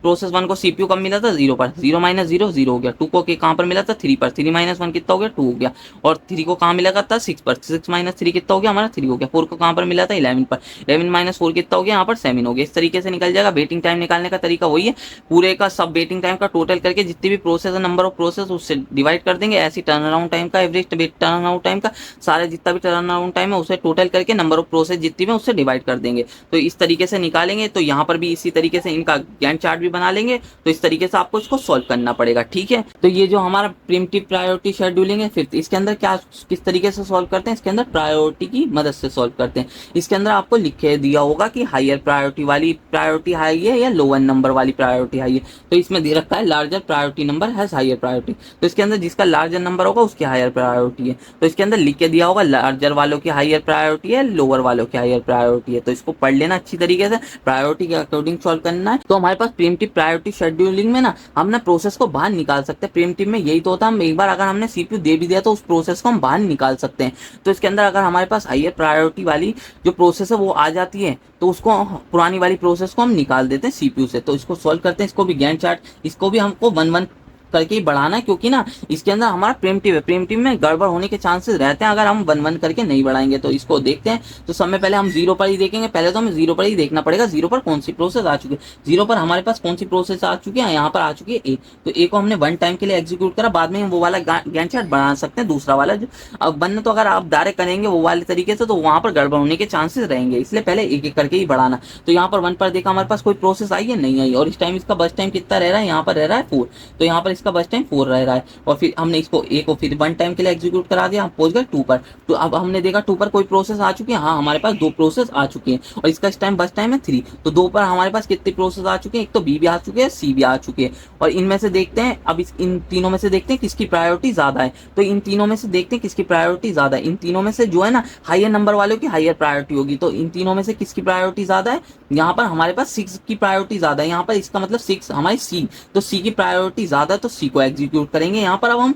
प्रोसेस 1 को सीपीयू कब मिला था, 0 पर, 0 माइनस 0 0 हो गया। 2 को कहाँ पर मिला था, 3 पर, 3 माइनस 1 कितना हो गया, 2 हो गया। और 3 को कहाँ मिला था, 6 पर, 6 माइनस 3 कितना हो गया हमारा, 3 हो गया। 4 को कहाँ पर मिला था, 11 पर, 11 माइनस 4 कितना हो गया यहाँ पर, 7 हो गया। इस तरीके से निकल जाएगा। वेटिंग टाइम निकालने का तरीका वही है, पूरे का सब वेटिंग टाइम का टोटल करके जितनी भी प्रोसेस है, नंबर ऑफ प्रोसेस उससे डिवाइड कर देंगे। ऐसी टर्न अराउंड टाइम का एवरेज टर्न अराउंड टाइम का सारे जितना भी टर्न अराउंड टाइम है उसे टोटल करके नंबर ऑफ प्रोसेस जितनी भी उससे डिवाइड कर देंगे। तो इस तरीके से निकालेंगे। तो यहाँ पर भी इसी तरीके से इनका गैंट चार्ट भी बना लेंगे। तो इस तरीके से आपको इसको सॉल्व करना पड़ेगा, ठीक है। तो ये जो हमारा प्रिमिटिव प्रायोरिटी शेड्यूलिंग है, फिर इसके अंदर क्या किस तरीके से सॉल्व करते हैं, इसके अंदर प्रायोरिटी की मदद से सॉल्व करते हैं। इसके अंदर आपको लिखे दिया होगा कि हायर प्रायोरिटी वाली प्रायोरिटी हाई है या लोअर नंबर वाली प्रायोरिटी हाई है। तो इसमें दे रखा है larger priority number has higher priority. तो इसके अंदर जिसका लार्जर नंबर होगा उसकी हायर प्रायोरिटी है। तो इसके अंदर लिख के दिया होगा लार्जर वालों की हायर प्रायोरिटी है, लोअर वालों की हायर प्रायोरिटी है। तो इसको पढ़ लेना अच्छी तरीके से, प्रायोरिटी के अकॉर्डिंग सॉल्व करना है। तो हमारे पास प्रिमिटिव प्रायोरिटी शेड्यूलिंग में ना हम ना प्रोसेस को बाहर निकाल सकते हैं। प्रिमिटिव में यही तो होता है, हम एक बार अगर हमने सीपीयू दे भी दिया तो उस प्रोसेस को हम बाहर निकाल सकते हैं। तो इसके अंदर अगर हमारे पास हायर प्रायोरिटी वाली जो प्रोसेस है वो आ जाती है तो उसको पुरानी वाली प्रोसेस को हम निकाल देते हैं सीपीयू से। तो इसको सॉल्व करते हैं। इसको भी गैंट चार्ट, इसको भी हमको 1 1 करके ही बढ़ाना है, क्योंकि ना इसके अंदर हमारा प्रिमिटिव है, प्रिमिटिव में गड़बड़ होने के चांसेस रहते हैं अगर हम 1 1 करके नहीं बढ़ाएंगे। तो इसको देखते हैं। तो सबसे पहले हम 0 पर ही देखेंगे। पहले तो हमें 0 पर ही देखना पड़ेगा, 0 पर कौन सी प्रोसेस आ चुकी है। 0 पर हमारे पास कौन सी प्रोसेस आ चुकी है, यहाँ पर आ चुकी है ए। तो ए को हमने 1 टाइम के लिए एग्जीक्यूट करा, बाद में हम वो वाला गैंट चार्ट बना सकते हैं दूसरा वाला। जो अब बनना तो अगर आप डायरेक्ट करेंगे वो वाले तरीके से तो वहां पर गड़बड़ होने के चांसेस रहेंगे, इसलिए पहले एक एक करके ही बढ़ाना। तो यहाँ पर 1 पर देखा हमारे पास कोई प्रोसेस आई है, नहीं आई, और इस टाइम इसका बस टाइम कितना रह रहा है, यहाँ पर रह रहा है 4। तो यहाँ पर इसका बस टाइम 4 रह रहा है। और फिर हमने इसको ए को फिर 1 टाइम के लिए एग्जीक्यूट करा दिया, हम पहुंच गए 2 पर। तो अब हमने देखा 2 पर कोई प्रोसेस आ चुकी है, हाँ हमारे पास 2 प्रोसेस आ चुकी है, और इसका इस टाइम बस टाइम है 3। तो 2 पर हमारे पास कितनी प्रोसेस आ चुकी है, एक तो बी भी आ चुकी है, सी भी आ चुकी है। और इनमें से देखते हैं, अब इन तीनों में से देखते हैं किसकी प्रायोरिटी ज्यादा है। तो इन तीनों में से देखते हैं किसकी प्रायोरिटी ज्यादा है। इन तीनों में से जो है ना हायर नंबर वालों की हायर प्रायोरिटी होगी। तो इन तीनों में से किसकी प्रायोरिटी ज्यादा है, यहाँ पर हमारे पास 6 की प्रायोरिटी ज्यादा है। यहाँ पर इसका मतलब 6 हमारी सी, तो सी की प्रायोरिटी ज्यादा है, तो सी को एग्जीक्यूट करेंगे। यहाँ पर अब हम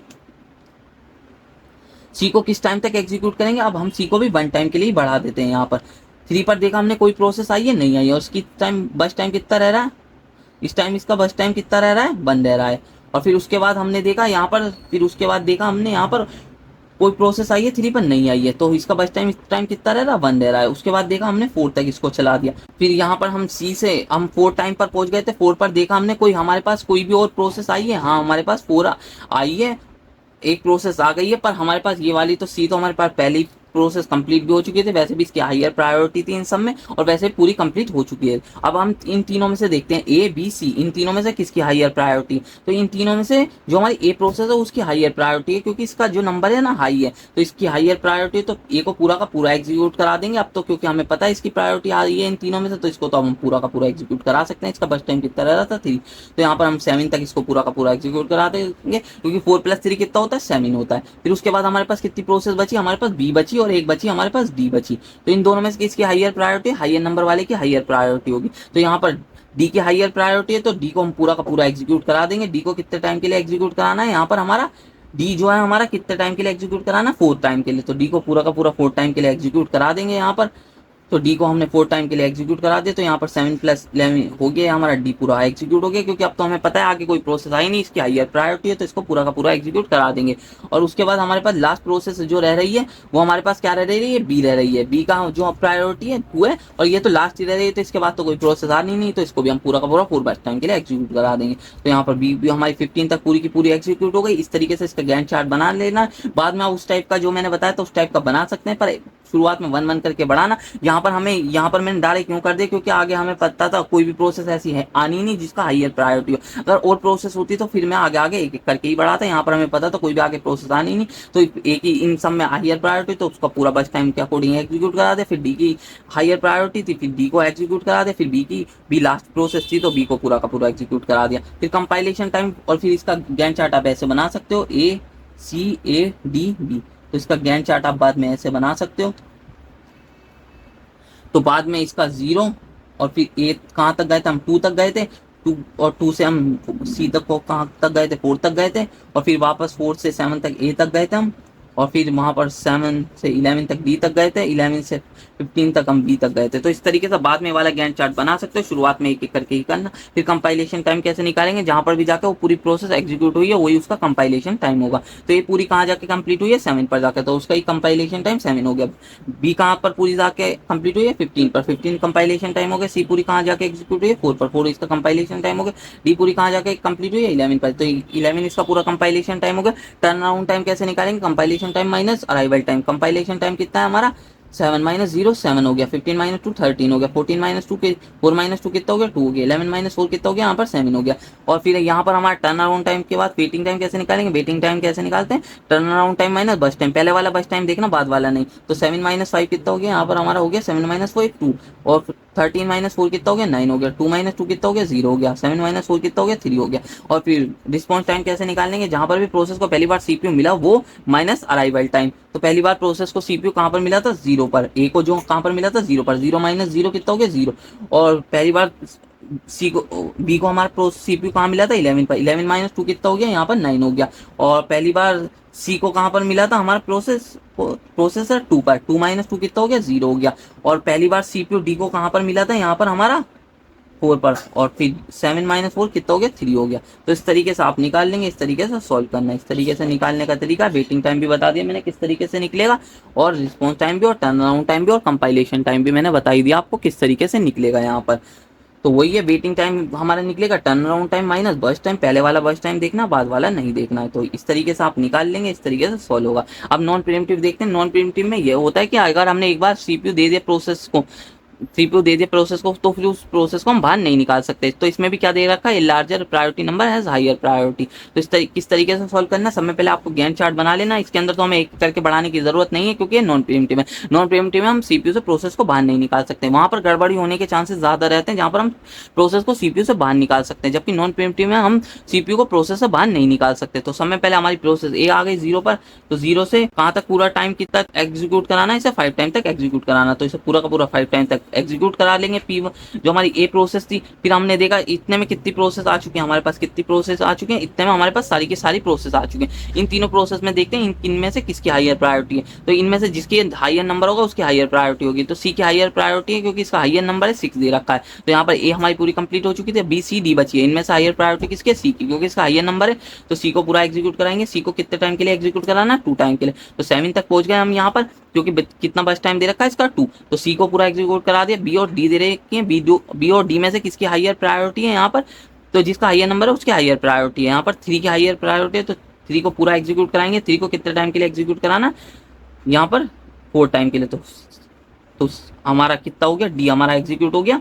सी को किस टाइम तक एग्जीक्यूट करेंगे, अब हम सी को भी 1 टाइम के लिए बढ़ा देते हैं। यहाँ पर 3 पर देखा हमने कोई प्रोसेस आई है, नहीं आई, और उसकी टाइम बस टाइम कितना रह रहा है, इस टाइम इसका बस टाइम कितना रह रहा है, 1 रह रहा है। और फिर उसके बाद हमने देखा यहाँ पर, फिर उसके बाद देखा हमने यहाँ पर कोई प्रोसेस आई है 3 पर, नहीं आई है, तो इसका बस टाइम इस टाइम कितना रह रहा है, 1 रह रहा है। उसके बाद देखा हमने 4 तक इसको चला दिया। फिर यहाँ पर हम सी से हम 4 टाइम पर पहुंच गए थे। 4 पर देखा हमने कोई हमारे पास कोई भी और प्रोसेस आई है, हाँ हमारे पास 4 आई है, एक प्रोसेस आ गई है। पर हमारे पास ये वाली तो सी तो हमारे पास पहले ही प्रोसेस कंप्लीट भी हो चुकी थी, वैसे भी इसकी हायर प्रायोरिटी थी इन सब में, और वैसे पूरी कंप्लीट हो चुकी है। अब हम इन तीनों में से देखते हैं ए बी सी, इन तीनों में से किसकी हायर प्रायोरिटी। तो इन तीनों में से जो हमारी ए प्रोसेस है उसकी हायर प्रायोरिटी है, क्योंकि इसका जो नंबर है ना हाई है, तो इसकी हायर प्रायोरिटी, तो ए को पूरा का पूरा एग्जीक्यूट करा देंगे अब तो, क्योंकि हमें पता है इसकी प्रायोरिटी आ रही है इन तीनों में से, तो इसको तो हम पूरा का पूरा एग्जीक्यूट करा सकते हैं। इसका बस टाइम कितना रह रहा था 3, तो यहाँ पर हम 7 तक इसको पूरा का पूरा एग्जीक्यूट करा देंगे, क्योंकि 4 + 3 कितना होता है, 7 होता है। फिर उसके बाद हमारे पास कितनी प्रोसेस बची, हमारे पास बी बची और एक बची हमारे पास डी बची। तो इन दोनों में से किसकी हायर प्रायोरिटी, हायर नंबर वाले की हायर प्रायोरिटी होगी। तो यहाँ पर डी की हायर प्रायोरिटी है, तो डी को हम पूरा का पूरा एग्जीक्यूट करा देंगे। डी को कितने टाइम के लिए एग्जीक्यूट कराना है, यहाँ पर हमारा डी जो है हमारा कितने टाइम के लिए एग्जीक्यूट कराना है, 4 टाइम के लिए। तो डी को पूरा का पूरा 4 टाइम के लिए एग्जीक्यूट करा देंगे यहाँ पर। तो डी को हमने 4 टाइम के लिए एग्जीक्यूट करा दिया, तो यहाँ पर 7 + 11 हो गया, हमारा डी पूरा एग्जीक्यूट हो गया, क्योंकि अब तो हमें पता है आगे कोई प्रोसेस आई नहीं, इसकी हायर प्रायोरिटी है, तो इसको पूरा का पूरा एग्जीक्यूट करा देंगे। और उसके बाद हमारे पास लास्ट प्रोसेस जो रह रही है वो हमारे पास क्या रह रही है, बी रह रही है। बी का जो प्रायोरिटी है 2 है, और ये तो लास्ट ही रह रही है, तो इसके बाद तो कोई प्रोसेस आनी नहीं, तो इसको भी हम पूरा का पूरा 4 टाइम के लिए एग्जीक्यूट करा देंगे। तो यहाँ पर बी भी हमारी 15 तक पूरी की पूरी एग्जीक्यूट हो गई। इस तरीके से इसका गैंट चार्ट बना लेना, बाद में उस टाइप का जो मैंने बताया तो उस टाइप का बना सकते हैं, पर शुरुआत में 1 1 करके बढ़ाना। यहाँ पर हमें, यहाँ पर मैंने डायरेक्ट क्यों कर दिया, क्योंकि आगे हमें पता था कोई भी प्रोसेस ऐसी है आनी नहीं जिसका हायर प्रायोरिटी हो। अगर और प्रोसेस होती तो फिर मैं आगे आगे एक एक करके ही बढ़ाता। यहाँ पर हमें पता था कोई भी आगे प्रोसेस आनी नहीं, तो एक ही इन सब में हायर प्रायोरिटी, तो उसका पूरा बस टाइम के अकॉर्डिंग एग्जीक्यूट करा दे। फिर डी की हायर प्रायोरिटी थी, फिर डी को एग्जीक्यूट करा दे। फिर बी की बी लास्ट प्रोसेस थी, तो बी को पूरा का पूरा एग्जीक्यूट करा दिया। फिर कंपाइलेशन टाइम, और फिर इसका गैंट चार्ट आप ऐसे बना सकते हो, ए सी ए डी बी। तो इसका गैंट चार्ट आप बाद में ऐसे बना सकते हो। तो बाद में इसका 0, और फिर ए कहाँ तक गए थे, हम 2 तक गए थे, 2 और 2 से हम सी तक को कहाँ तक गए थे, 4 तक गए थे, और फिर वापस 4 से 7 तक ए तक गए थे हम, और फिर वहां पर 7 से 11 तक डी तक गए थे, 11 से 15 तक हम बी तक गए थे। तो इस तरीके से बाद में वाला गैंट चार्ट बना सकते हो, शुरुआत में एक एक करके ही करना। फिर कंपाइलेशन टाइम कैसे निकालेंगे, जहां पर भी जाकर वो पूरी प्रोसेस एग्जीक्यूट हुई है वही उसका कंपाइलेशन टाइम होगा। तो ये पूरी कहाँ जाके कंप्लीट हुई है, 7 पर जाकर, तो उसका ही कंपाइलेशन टाइम 7 हो गया। बी कहाँ पर पूरी जाके कंप्लीट हुई है, 15 पर, 15 कंपाइलेशन टाइम हो गया। सी पूरी कहाँ जाके एग्जीक्यूट हुई है, 4 पर, 4 इसका कंपाइलेशन टाइम हो गया। डी पूरी कहाँ जाके कंप्लीट हुई है, 11 पर, तो 11 इसका पूरा कंपाइलेशन टाइम हो गया। टर्न अराउंड टाइम कैसे निकालेंगे, compilation time minus arrival time. Compilation time कितना है हमारा, 7 - 0 7 हो गया, 15 - 2 13 हो गया, 14 - 2 के 4 - 2 कितना हो गया, 2 हो गया, 11 - 4 कितना हो गया, यहाँ पर 7 हो गया। और फिर यहाँ पर हमारा टर्न अराउंड टाइम के बाद वेटिंग टाइम कैसे निकालेंगे, वेटिंग टाइम कैसे निकालते हैं, टर्न अराउंड टाइम माइनस बस टाइम, पहले वाला बस टाइम देखना बाद वाला नहीं। तो 7 - 5 कितना हो गया, यहाँ पर हमारा हो गया 7 - 4 2, और 13 - 4 कितना हो गया, 9 हो गया, 2 - 2 कितना हो गया, 0 हो गया, 7 - 4 कितना हो गया, 3 हो गया। और फिर रिस्पॉन्स टाइम कैसे निकालेंगे, जहां पर भी प्रोसेस को पहली बार सीपीयू मिला वो माइनस अराइवल टाइम। तो पहली बार प्रोसेस को सीपीयू कहां पर मिला था, 0 पर, ए को जो कहां पर मिला था, 0 पर, 0 - 0 कितना हो गया, 0। और पहली बार सी को बी को हमारा सीपीयू कहाँ मिला था, 11 पर, 11 - 2 कितना हो गया, यहाँ पर 9 हो गया। और पहली बार सी को कहाँ पर मिला था, हमारा प्रोसेसर 2 पर, 2 - 2 कितना हो गया, 0 हो गया। और पहली बार सीपीयू डी को कहाँ पर मिला था, यहाँ पर हमारा 4 पर, और फिर 7 माइनस 4 कितना हो गया, 3 हो गया। तो इस तरीके से आप निकाल लेंगे, इस तरीके से सॉल्व करना है। इस तरीके से निकालने का तरीका, वेटिंग टाइम भी बता दिया मैंने किस तरीके से निकलेगा, और रिस्पॉन्स टाइम भी, और टर्न अराउंड टाइम भी, और कंपाइलेशन टाइम भी मैंने बता ही दिया आपको किस तरीके से निकलेगा यहाँ पर। तो वही है, वेटिंग टाइम हमारा निकलेगा turn around time minus burst time. पहले वाला बर्स्ट टाइम देखना, बाद वाला नहीं देखना है। तो इस तरीके से आप निकाल लेंगे, इस तरीके से सॉल्व होगा। अब नॉन प्रीएम्प्टिव देखते हैं। नॉन प्रीएम्प्टिव में ये होता है कि अगर हमने एक बार सीपीयू दे दिया प्रोसेस को, सीपीयू दे दिया प्रोसेस को, तो फिर उस प्रोसेस को हम बाहर नहीं निकाल सकते। तो इसमें भी क्या दे रखा है, larger priority number has higher priority. तो किस तरीके से सॉल्व करना है, सब में पहले आपको गैंट चार्ट बना लेना। इसके अंदर तो हमें एक करके बढ़ाने की जरूरत नहीं है, क्योंकि ये नॉन प्रीएम्प्टिव है। नॉन प्रीएम्प्टिव में हम सीपीयू से प्रोसेस को बाहर नहीं निकाल सकते, वहां पर गड़बड़ी होने के चांसेस ज्यादा रहते हैं जहां पर हम प्रोसेस को सीपीयू से बाहर निकाल सकते हैं, जबकि नॉन प्रीएम्प्टिव में हम सीपीयू को प्रोसेस से बाहर नहीं निकाल सकते। तो समय पहले हमारी प्रोसेस ए आ गई 0 पर, तो 0 से कहाँ तक पूरा टाइम कितना एग्जीक्यूट कराना है, इसे 5 टाइम तक एग्जीक्यूट कराना। तो इसे पूरा का पूरा 5 टाइम तक एग्जीक्यूट करा लेंगे। पी जो हमारी ए प्रोसेस थी, फिर हमने देखा इतने में कितनी प्रोसेस आ चुकी है, हमारे पास कितनी प्रोसेस आ चुकी है, इतने में हमारे पास सारी की सारी प्रोसेस आ चुकी है। इन तीनों प्रोसेस में देखते हैं इनमें से किसकी हायर प्रायोरिटी है। तो इनमें से जिसकी हायर नंबर होगा उसकी हायर प्रायोरिटी होगी। तो सी की हायर प्रायोरिटी है, क्योंकि इसका हायर नंबर है 6 दे रखा है। तो यहाँ पर ए हमारी पूरी कंप्लीट हो चुकी थी, बी सी डी बची है। इनमें से हायर प्रायोरिटी किसकी है, सी की, क्योंकि इसका हायर नंबर है। तो सी को पूरा एग्जीक्यूट कराएंगे। सी को कितने टाइम के लिए एग्जीक्यूट कराना, 2 टाइम के लिए। तो 7 तक पहुंच गए हम यहाँ पर, क्योंकि कितना बस टाइम दे रखा है इसका 2। तो सी को पूरा एग्जीक्यूट करा दिया। बी और डी दे रखे हैं, बी और डी में से किसकी हायर प्रायोरिटी है यहाँ पर, तो जिसका हायर नंबर है उसकी हायर प्रायोरिटी है। यहाँ पर 3 की हायर प्रायोरिटी है, तो 3 को पूरा एग्जीक्यूट कराएंगे। 3 को कितने टाइम के लिए एग्जीक्यूट कराना, यहाँ पर 4 टाइम के लिए। तो हमारा कितना हो गया, डी हमारा एग्जीक्यूट हो गया।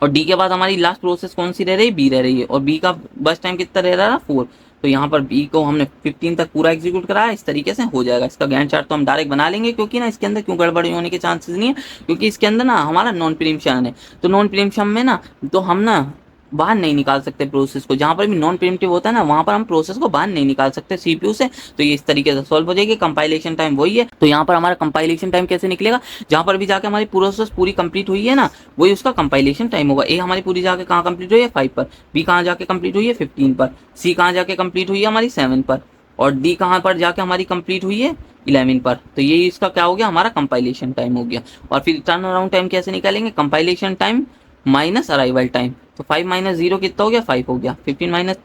और डी के बाद हमारी लास्ट प्रोसेस कौन सी रह रही है, बी रह रही है। और बी का बस टाइम कितना रह रहा है, 4। तो यहाँ पर बी को हमने 15 तक पूरा एग्जीक्यूट कराया। इस तरीके से हो जाएगा। इसका गैंट चार्ट तो हम डायरेक्ट बना लेंगे, क्योंकि ना इसके अंदर क्यों गड़बड़ी होने के चांसेस नहीं है, क्योंकि इसके अंदर ना हमारा नॉन प्रीएम्प्शन है। तो नॉन प्रीएम्प्शन में ना, तो हम ना बाहर नहीं निकाल सकते प्रोसेस को। जहां पर भी नॉन प्रीएम्प्टिव होता है ना, वहां पर हम प्रोसेस को बाहर नहीं निकाल सकते सीपीयू से। तो ये इस तरीके से सॉल्व हो जाएगी। कंपाइलेशन टाइम वही है। तो यहाँ पर हमारा कंपाइलेशन टाइम कैसे निकलेगा, जहां पर भी जाके हमारी प्रोसेस पूरी कंप्लीट हुई है ना, वही उसका कंपाइलेशन टाइम होगा। ए हमारी पूरी जाके कहाँ कंप्लीट हुई है, 5 पर। बी कहाँ जाके कंप्लीट हुई है, 15 पर। सी कहाँ जाके कंप्लीट हुई है हमारी, 7 पर। और डी कहाँ पर जाके हमारी कंप्लीट हुई है, 11 पर। तो ये इसका क्या हो गया, हमारा कंपाइलेशन टाइम हो गया। और फिर टर्न अराउंड टाइम कैसे निकालेंगे, compilation time minus arrival time. तो 5 माइनस 0 कितना हो गया, 5 हो गया। 15 माइनस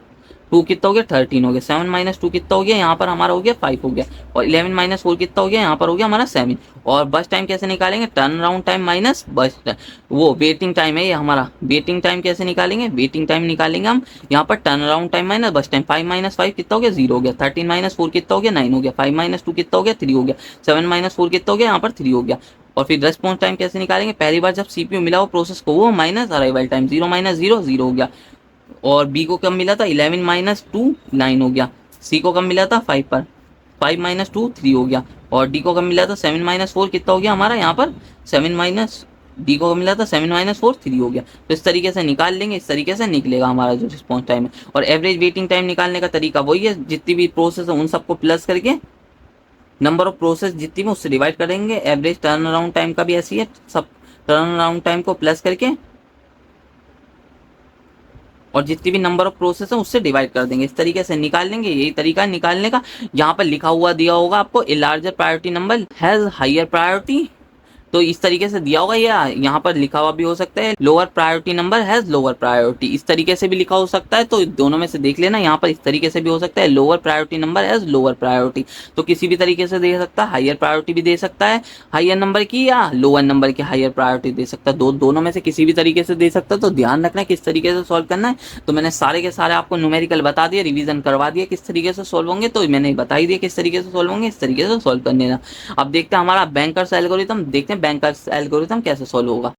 2 कितना हो गया, 13 हो गया। 7 माइनस 2 कितना हो गया, यहाँ पर हमारा हो गया 5 हो गया। और 11 माइनस 4 कितना हो गया, यहाँ पर हो गया हमारा 7। और बस टाइम कैसे निकालेंगे, टर्न अराउंड टाइम माइनस बस वो वेटिंग टाइम है ये हमारा। वेटिंग टाइम कैसे निकालेंगे, वेटिंग टाइम निकालेंगे हम यहाँ पर टर्न अराउंड टाइम माइनस बस टाइम। 5 माइनस 5 कितना हो गया, 0 हो गया। 13 माइनस 4 कितना हो गया, 9 हो गया। 5 माइनस 2 कितना हो गया, 3 हो गया। 7 माइनस 4 कितना हो गया, यहाँ पर 3 हो गया। और फिर रेस्पॉन्स टाइम कैसे निकालेंगे, पहली बार जब सीपीयू मिला वो प्रोसेस को, वो माइनस अराइवल टाइम। 0 माइनस 0 0 हो गया। और बी को कब मिला था, 11 माइनस 2 9 हो गया। सी को कब मिला था, 5 पर। 5 माइनस 2 3 हो गया। और डी को कब मिला था, 7 माइनस 4 कितना हो गया हमारा, यहाँ पर 7 माइनस डी को मिला था 7 माइनस 4 3 हो गया। तो इस तरीके से निकाल लेंगे, इस तरीके से निकलेगा हमारा जो रिस्पॉन्स टाइम है। और एवरेज वेटिंग टाइम निकालने का तरीका वही है, जितनी भी प्रोसेस है उन सबको प्लस करके नंबर ऑफ प्रोसेस जितनी भी उससे डिवाइड करेंगे। एवरेज टर्न अराउंड टाइम का भी ऐसी है, सब टर्न अराउंड टाइम को प्लस करके और जितनी भी नंबर ऑफ प्रोसेस है उससे डिवाइड कर देंगे। इस तरीके से निकाल लेंगे। यही तरीका निकालने का। यहाँ पर लिखा हुआ दिया होगा आपको, a larger priority number has higher priority. तो इस तरीके से दिया होगा, या यहाँ पर लिखा हुआ भी हो सकता है, lower priority number has lower priority. इस तरीके से भी लिखा हो सकता है। तो दोनों में से देख लेना। यहाँ पर इस तरीके से भी हो सकता है, lower priority number has lower priority. तो किसी भी तरीके से दे सकता है। हायर प्रायोरिटी भी दे सकता है हायर नंबर की, या लोअर नंबर की हायर प्रायोरिटी दे सकता है। दोनों में से किसी भी तरीके से दे सकता है। तो ध्यान रखना है किस तरीके से सॉल्व करना है। तो मैंने सारे के सारे आपको न्यूमेरिकल बता दिए, रिवीजन करवा दिया किस तरीके से सॉल्व होंगे। तो मैंने बता ही दिया किस तरीके से सॉल्व होंगे, इस तरीके से सॉल्व करने का। अब देखते हैं हमारा बैंकर्स एल्गोरिथम, देखते हैं बैंकर्स एल्गोरिथम कैसे सॉल्व होगा।